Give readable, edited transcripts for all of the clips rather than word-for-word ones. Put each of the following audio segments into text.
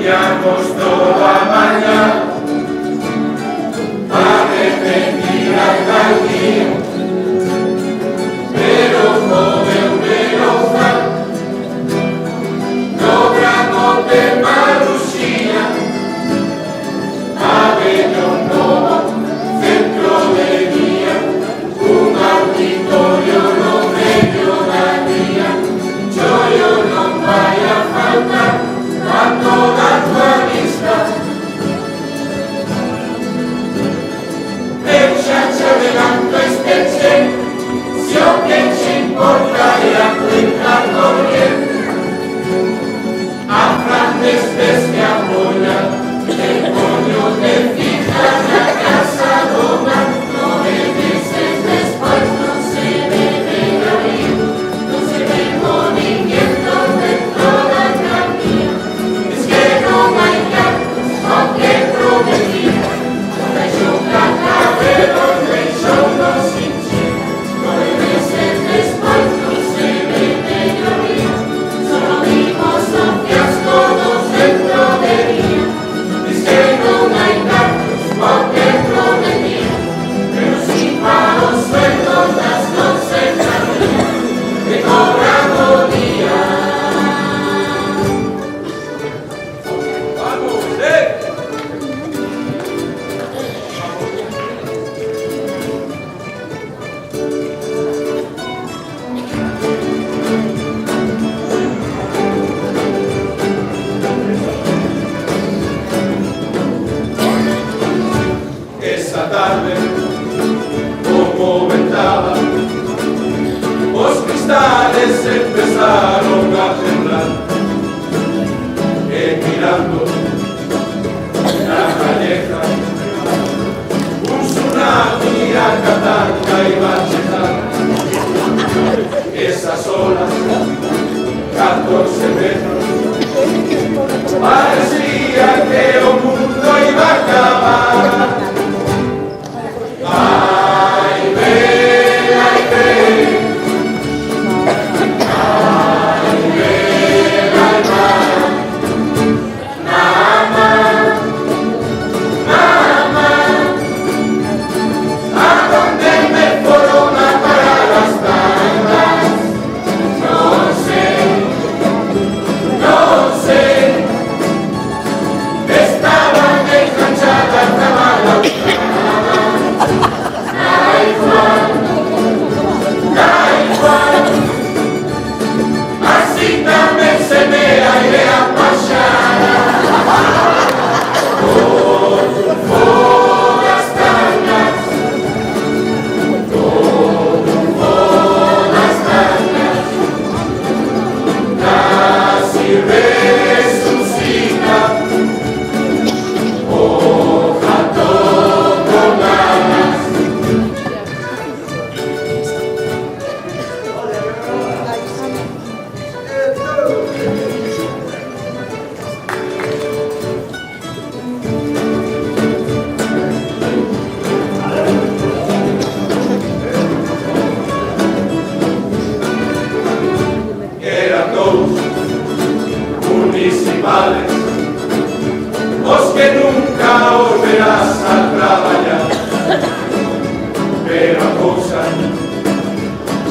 Estudiamos toda mañana para arrepentir al día, pero joven veloza, logramos de Marusía, pabellón nuevo, centro de día, un auditorio no medio da día, yo no vaya a faltar cuando la tua vista. Ecciaci adelanto specie, si o che ci importa e a quinta corriente, a grandes bestia apoya, el coño de fija la casa Roma, 9 meses después no se debe oír, no se ve movimiento dentro de la gramía, es que no hay gatos, aunque prometía, la yuca cabelos de solo sin chile, 9 meses después no se debe oír, solo vimos un fiasco dos dentro de día, es que no hay gatos, aunque prometía, pero sí para los sueldos las consecuencias de cobramos día. ¡Vamos, Esa tarde, como ventaba, los cristales empezaron a temblar, mirando la calleja, un tsunami a Catanga iba a llegar, esas olas, 14 metros, parecía que el mundo iba a acabar. Ay, ven, ay, ven. Ay, ven al mar. Mamá, mamá, ¿a dónde me fueron a parar las tangas? No sé, no sé. Estaban enganchadas la mala. Así también se me aire a pasar por las tangas, por las tangas, casi resucita, hoja todo ganas. Eran dos municipales, los que nunca volverás a trabajar, pero a cosa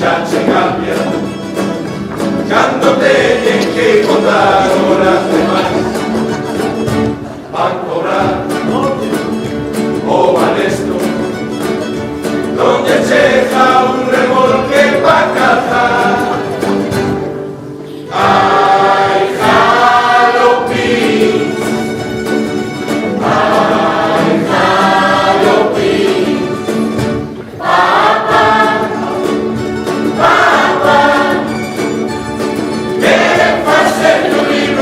ya se cambia, cuando tienen que contar horas de más, van a cobrar o van esto, donde llega un remolque para cazar. Ay, jalopín, ay, jalopín, papá, papá, quieren hacer tu libro.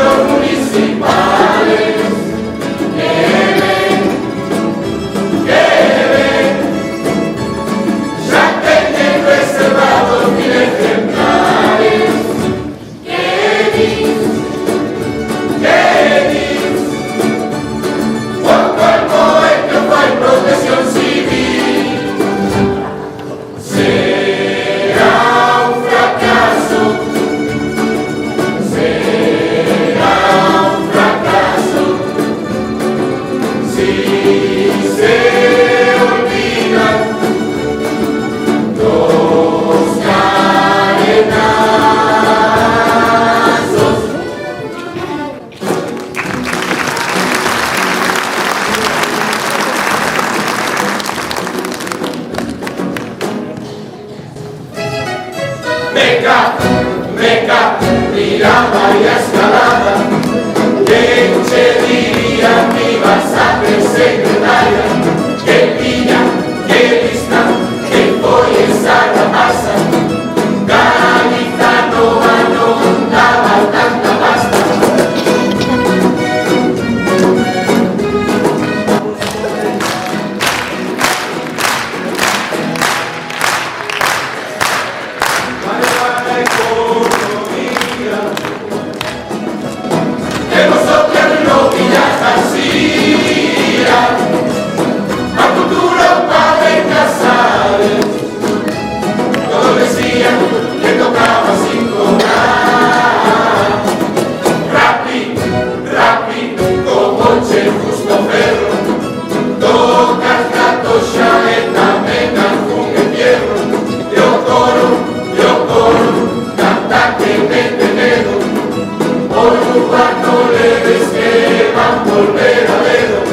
no le ves que van a volver a verlo.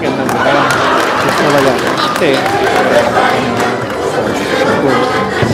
Ganda mo ka. Gusto mo ba yan? Hindi. Cool.